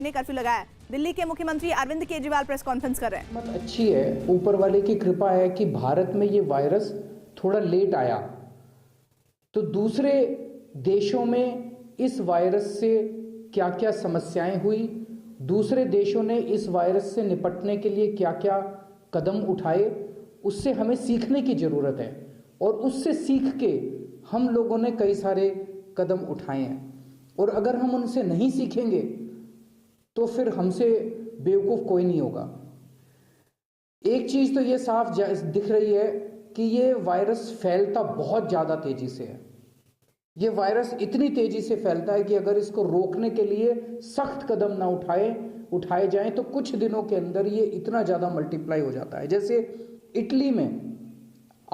ने कर्फ्यू लगाया। दिल्ली के मुख्यमंत्री अरविंद केजरीवाल प्रेस कॉन्फ्रेंस कर रहे हैं। मत अच्छी है, ऊपर वाले की कृपा है कि भारत में ये वायरस थोड़ा लेट आया, तो दूसरे देशों में इस वायरस से क्या क्या समस्याएं हुई, दूसरे देशों ने इस वायरस से निपटने के लिए क्या क्या कदम उठाए, उससे हमें सीखने की जरूरत है। और उससे सीख के हम लोगों ने कई सारे कदम उठाए हैं, और अगर हम उनसे नहीं सीखेंगे तो फिर हमसे बेवकूफ कोई नहीं होगा। एक चीज तो ये साफ दिख रही है कि ये वायरस फैलता बहुत ज्यादा तेजी से है। ये वायरस इतनी तेजी से फैलता है कि अगर इसको रोकने के लिए सख्त कदम ना उठाए जाएं तो कुछ दिनों के अंदर ये इतना ज्यादा मल्टीप्लाई हो जाता है। जैसे इटली में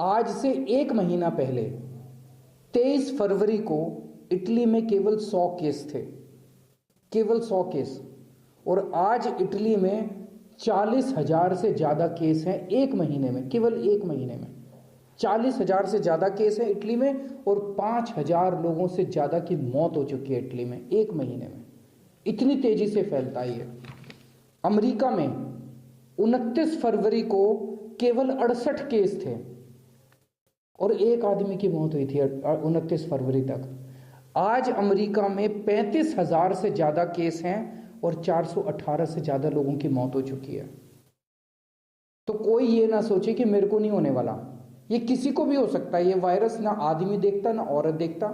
आज से 1 महीना पहले 23 फरवरी को इटली में केवल 100 केस थे, केवल 100 केस, और आज इटली में 40,000 से ज्यादा केस हैं 1 महीने में। केवल 1 महीने में 40,000 से ज्यादा केस हैं इटली में, और 5,000 लोगों से ज्यादा की मौत हो चुकी है इटली में 1 महीने में। इतनी तेजी से फैलता है ये। अमेरिका में 29 फरवरी को केवल 68 केस थे और 1 आदमी की मौत हुई थी 29 फरवरी तक। आज अमेरिका में 35,000 से ज्यादा केस हैं और 418 से ज्यादा लोगों की मौत हो चुकी है। तो कोई ये ना सोचे कि मेरे को नहीं होने वाला, ये किसी को भी हो सकता है। ये वायरस ना आदमी देखता ना औरत देखता,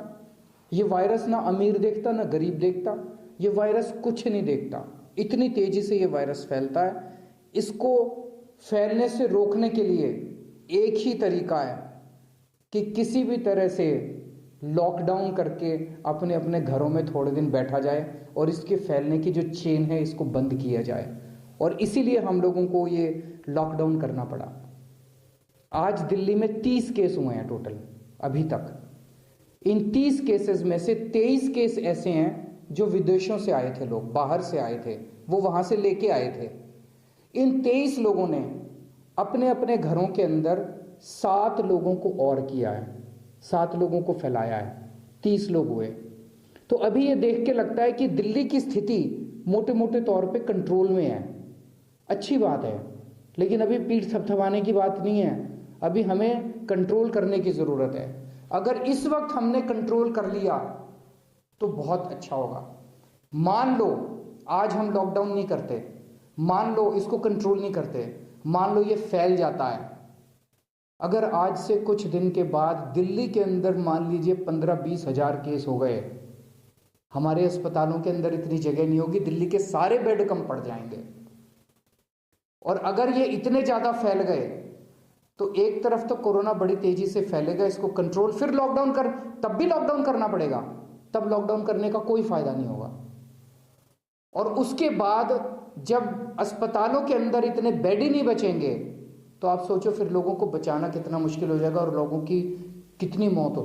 ये वायरस ना अमीर देखता ना गरीब देखता, ये वायरस कुछ नहीं देखता। इतनी तेजी से ये वायरस फैलता है। इसको फैलने से रोकने के लिए एक ही तरीका है कि किसी भी तरह से लॉकडाउन करके अपने अपने घरों में थोड़े दिन बैठा जाए और इसके फैलने की जो चेन है इसको बंद किया जाए। और इसीलिए हम लोगों को ये लॉकडाउन करना पड़ा। आज दिल्ली में 30 केस हुए हैं टोटल अभी तक। इन 30 केसेस में से 23 केस ऐसे हैं जो विदेशों से आए थे, लोग बाहर से आए थे, वो वहां से लेके आए थे। इन 23 लोगों ने अपने अपने घरों के अंदर 7 लोगों को और किया है, 7 लोगों को फैलाया है, 30 लोग हुए। तो अभी ये देख के लगता है कि दिल्ली की स्थिति मोटे मोटे तौर पे कंट्रोल में है। अच्छी बात है, लेकिन अभी पीठ थपथपाने की बात नहीं है। अभी हमें कंट्रोल करने की जरूरत है। अगर इस वक्त हमने कंट्रोल कर लिया तो बहुत अच्छा होगा। मान लो आज हम लॉकडाउन नहीं करते, मान लो इसको कंट्रोल नहीं करते, मान लो ये फैल जाता है। अगर आज से कुछ दिन के बाद दिल्ली के अंदर मान लीजिए 15-20 हजार केस हो गए, हमारे अस्पतालों के अंदर इतनी जगह नहीं होगी, दिल्ली के सारे बेड कम पड़ जाएंगे। और अगर ये इतने ज्यादा फैल गए तो एक तरफ तो कोरोना बड़ी तेजी से फैलेगा, इसको कंट्रोल, फिर लॉकडाउन कर, तब भी लॉकडाउन करना पड़ेगा, तब लॉकडाउन करने का कोई फायदा नहीं होगा। और उसके बाद जब अस्पतालों के अंदर इतने बेड ही नहीं बचेंगे तो आप सोचो फिर लोगों को बचाना कितना मुश्किल हो जाएगा और लोगों की कितनी मौत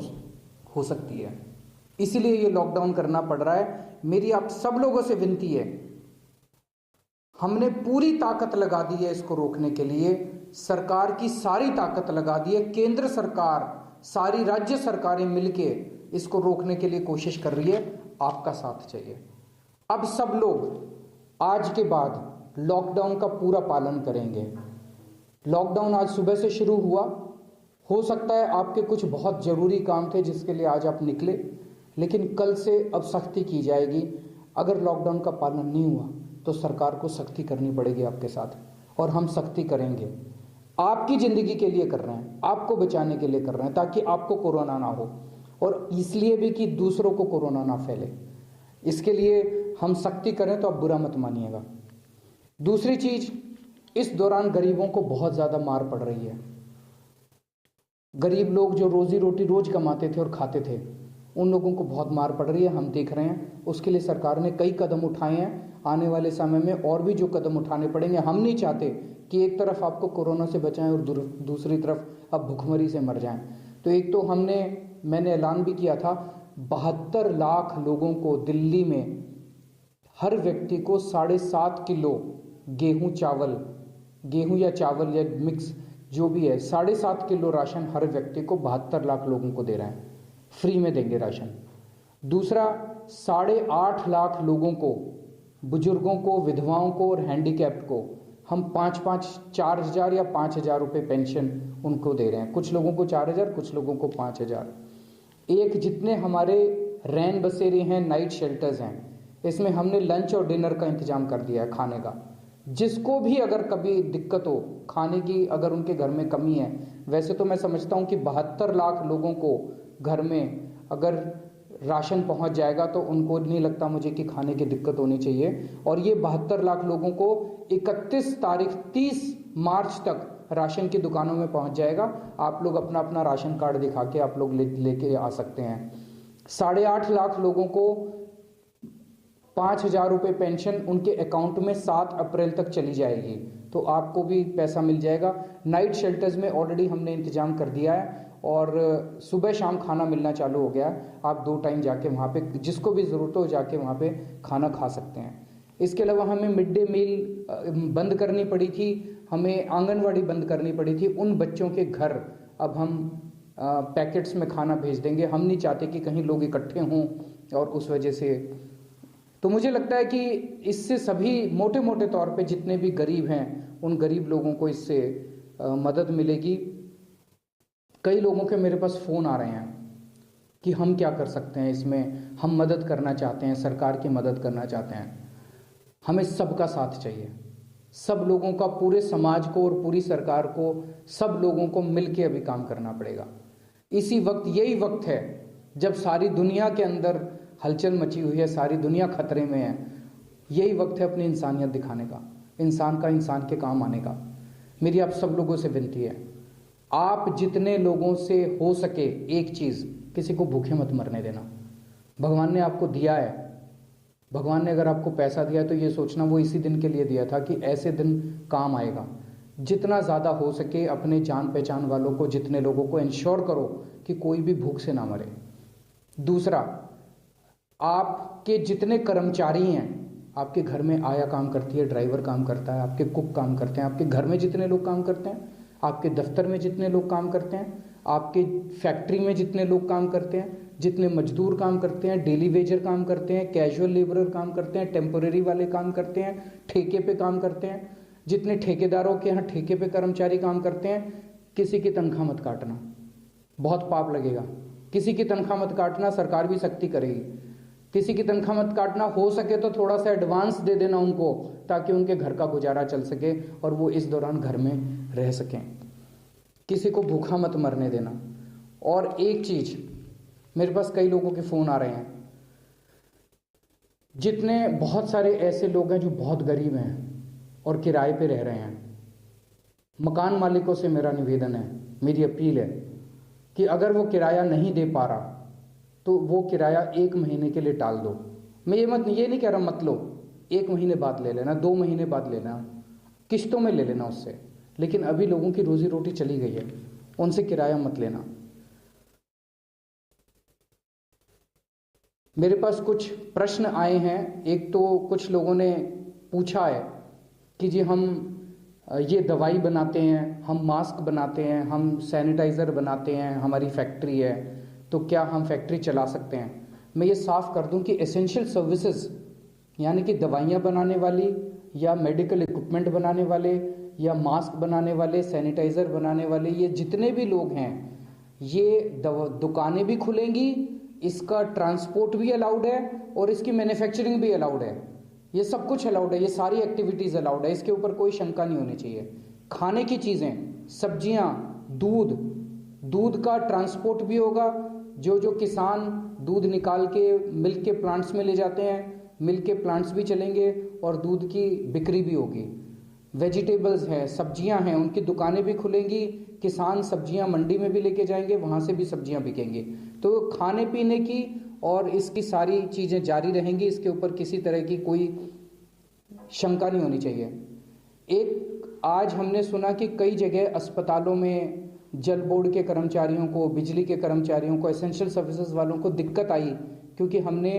हो सकती है। इसीलिए ये लॉकडाउन करना पड़ रहा है। मेरी आप सब लोगों से विनती है, हमने पूरी ताकत लगा दी है इसको रोकने के लिए, सरकार की सारी ताकत लगा दी है, केंद्र सरकार, सारी राज्य सरकारें मिलके इसको रोकने के लिए कोशिश कर रही है। आपका साथ चाहिए। अब सब लोग आज के बाद लॉकडाउन का पूरा पालन करेंगे। लॉकडाउन आज सुबह से शुरू हुआ, हो सकता है आपके कुछ बहुत जरूरी काम थे जिसके लिए आज आप निकले, लेकिन कल से अब सख्ती की जाएगी। अगर लॉकडाउन का पालन नहीं हुआ तो सरकार को सख्ती करनी पड़ेगी आपके साथ, और हम सख्ती करेंगे। आपकी जिंदगी के लिए कर रहे हैं, आपको बचाने के लिए कर रहे हैं, ताकि आपको कोरोना ना हो, और इसलिए भी कि दूसरों को कोरोना ना फैले। इसके लिए हम सख्ती करें तो आप बुरा मत मानिएगा। दूसरी चीज, इस दौरान गरीबों को बहुत ज्यादा मार पड़ रही है। गरीब लोग जो रोजी रोटी रोज कमाते थे और खाते थे, उन लोगों को बहुत मार पड़ रही है, हम देख रहे हैं। उसके लिए सरकार ने कई कदम उठाए हैं। आने वाले समय में और भी जो कदम उठाने पड़ेंगे। हम नहीं चाहते कि एक तरफ आपको कोरोना से बचाएं और दूसरी तरफ आप भुखमरी से मर जाएं। तो एक तो मैंने ऐलान भी किया था, 72 लाख लोगों को दिल्ली में हर व्यक्ति को 7.5 किलो गेहूं या चावल या मिक्स जो भी है, 7.5 किलो राशन हर व्यक्ति को 72 लाख लोगों को दे रहे हैं, फ्री में देंगे राशन। दूसरा, 8.5 लाख लोगों को बुजुर्गों को, विधवाओं को और हैंडीकैप्ड को हम 4,000 या 5,000 रुपये पेंशन उनको दे रहे हैं। कुछ लोगों को 4,000, कुछ लोगों को 5,000। एक जितने हमारे रैन बसेरे हैं, नाइट शेल्टर्स हैं, इसमें हमने लंच और डिनर का इंतजाम कर दिया है, खाने का। जिसको भी अगर कभी दिक्कत हो खाने की, अगर उनके घर में कमी है, वैसे तो मैं समझता हूँ कि 72 लाख लोगों को घर में अगर राशन पहुंच जाएगा तो उनको नहीं लगता मुझे कि खाने की दिक्कत होनी चाहिए। और ये 72 लाख लोगों को 30 मार्च तक राशन की दुकानों में पहुंच जाएगा। आप लोग अपना अपना राशन कार्ड दिखा के आप लोग लेके आ सकते हैं। 8.5 लाख लोगों को 5,000 रुपये पेंशन उनके अकाउंट में 7 अप्रैल तक चली जाएगी, तो आपको भी पैसा मिल जाएगा। नाइट शेल्टर्स में ऑलरेडी हमने इंतजाम कर दिया है और सुबह शाम खाना मिलना चालू हो गया है। आप 2 टाइम जाके वहाँ पे जिसको भी ज़रूरत हो जाके वहाँ पे खाना खा सकते हैं। इसके अलावा हमें मिड डे मील बंद करनी पड़ी थी, हमें आंगनवाड़ी बंद करनी पड़ी थी। उन बच्चों के घर अब हम पैकेट्स में खाना भेज देंगे। हम नहीं चाहते कि कहीं लोग इकट्ठे हों और उस वजह से। तो मुझे लगता है कि इससे सभी मोटे मोटे तौर पे जितने भी गरीब हैं उन गरीब लोगों को इससे मदद मिलेगी। कई लोगों के मेरे पास फ़ोन आ रहे हैं कि हम क्या कर सकते हैं इसमें, हम मदद करना चाहते हैं, सरकार की मदद करना चाहते हैं। हमें सबका साथ चाहिए, सब लोगों का, पूरे समाज को और पूरी सरकार को, सब लोगों को मिलकर अभी काम करना पड़ेगा। इसी वक्त, यही वक्त है जब सारी दुनिया के अंदर हलचल मची हुई है, सारी दुनिया खतरे में है। यही वक्त है अपनी इंसानियत दिखाने का, इंसान का इंसान के काम आने का। मेरी आप सब लोगों से विनती है, आप जितने लोगों से हो सके एक चीज़, किसी को भूखे मत मरने देना। भगवान ने आपको दिया है, भगवान ने अगर आपको पैसा दिया है तो ये सोचना वो इसी दिन के लिए दिया था कि ऐसे दिन काम आएगा। जितना ज़्यादा हो सके अपने जान पहचान वालों को, जितने लोगों को इंश्योर करो कि कोई भी भूख से ना मरे। दूसरा, आपके जितने कर्मचारी हैं, आपके घर में आया काम करती है, ड्राइवर काम करता है, आपके कुक काम करते हैं, आपके घर में जितने लोग काम करते हैं, आपके दफ्तर में जितने लोग काम करते हैं, आपके फैक्ट्री में जितने लोग काम करते हैं, जितने मजदूर काम करते हैं, डेली वेजर काम करते हैं, कैजुअल लेबरर काम करते हैं, टेम्पोरेरी वाले काम करते हैं, ठेके पे काम करते हैं, जितने ठेकेदारों के यहाँ ठेके पे कर्मचारी काम करते हैं, किसी की तनख्वाह मत काटना, बहुत पाप लगेगा। किसी की तनख्वाह मत काटना, सरकार भी सख्ती करेगी। किसी की तनख्वाह मत काटना, हो सके तो थोड़ा सा एडवांस दे देना उनको, ताकि उनके घर का गुजारा चल सके और वो इस दौरान घर में रह सकें। किसी को भूखा मत मरने देना। और एक चीज, मेरे पास कई लोगों के फोन आ रहे हैं, जितने बहुत सारे ऐसे लोग हैं जो बहुत गरीब हैं और किराए पे रह रहे हैं। मकान मालिकों से मेरा निवेदन है, मेरी अपील है कि अगर वो किराया नहीं दे पा रहा तो वो किराया 1 महीने के लिए टाल दो। मैं ये नहीं कह रहा मत लो, 1 महीने बाद ले लेना, 2 महीने बाद लेना, किस्तों में ले लेना उससे। लेकिन अभी लोगों की रोजी रोटी चली गई है, उनसे किराया मत लेना। मेरे पास कुछ प्रश्न आए हैं। एक तो कुछ लोगों ने पूछा है कि जी हम ये दवाई बनाते हैं, हम मास्क बनाते हैं, हम सैनिटाइज़र बनाते हैं, हमारी फैक्ट्री है, तो क्या हम फैक्ट्री चला सकते हैं? मैं ये साफ कर दूं कि एसेंशियल सर्विसेज यानी कि दवाइयाँ बनाने वाली या मेडिकल इक्विपमेंट बनाने वाले या मास्क बनाने वाले, सैनिटाइज़र बनाने वाले, ये जितने भी लोग हैं, ये दुकानें भी खुलेंगी, इसका ट्रांसपोर्ट भी अलाउड है और इसकी मैन्युफैक्चरिंग भी अलाउड है। ये सब कुछ अलाउड है, ये सारी एक्टिविटीज़ अलाउड है, इसके ऊपर कोई शंका नहीं होनी चाहिए। खाने की चीज़ें, सब्जियां, दूध का ट्रांसपोर्ट भी होगा। जो किसान दूध निकाल के मिल्क के प्लांट्स में ले जाते हैं, मिल्क के प्लांट्स भी चलेंगे और दूध की बिक्री भी होगी। वेजिटेबल्स हैं, सब्जियां हैं, उनकी दुकानें भी खुलेंगी, किसान सब्जियां मंडी में भी लेके जाएंगे, वहाँ से भी सब्जियां बिकेंगी। तो खाने पीने की और इसकी सारी चीज़ें जारी रहेंगी, इसके ऊपर किसी तरह की कोई शंका नहीं होनी चाहिए। एक आज हमने सुना कि कई जगह अस्पतालों में जल बोर्ड के कर्मचारियों को, बिजली के कर्मचारियों को, एसेंशियल सर्विसेज वालों को दिक्कत आई क्योंकि हमने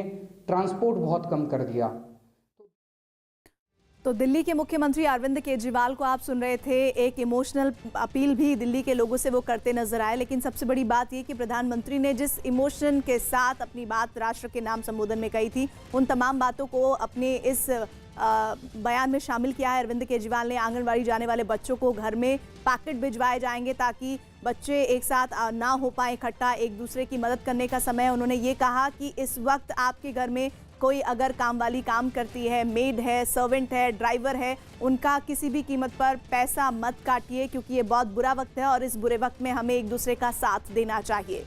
ट्रांसपोर्ट बहुत कम कर दिया। तो दिल्ली के मुख्यमंत्री अरविंद केजरीवाल को आप सुन रहे थे। एक इमोशनल अपील भी दिल्ली के लोगों से वो करते नजर आए, लेकिन सबसे बड़ी बात ये कि प्रधानमंत्री ने जिस इमोशन के साथ अपनी बात राष्ट्र के नाम संबोधन में कही थी, उन तमाम बातों को अपने इस बयान में शामिल किया है। अरविंद केजरीवाल ने आंगनबाड़ी जाने वाले बच्चों को घर में पैकेट भिजवाए जाएंगे ताकि बच्चे एक साथ ना हो पाए इकट्ठा, एक दूसरे की मदद करने का समय। उन्होंने ये कहा कि इस वक्त आपके घर में कोई अगर काम वाली काम करती है, मेड है, सर्वेंट है, ड्राइवर है, उनका किसी भी कीमत पर पैसा मत काटिए, क्योंकि ये बहुत बुरा वक्त है और इस बुरे वक्त में हमें एक दूसरे का साथ देना चाहिए।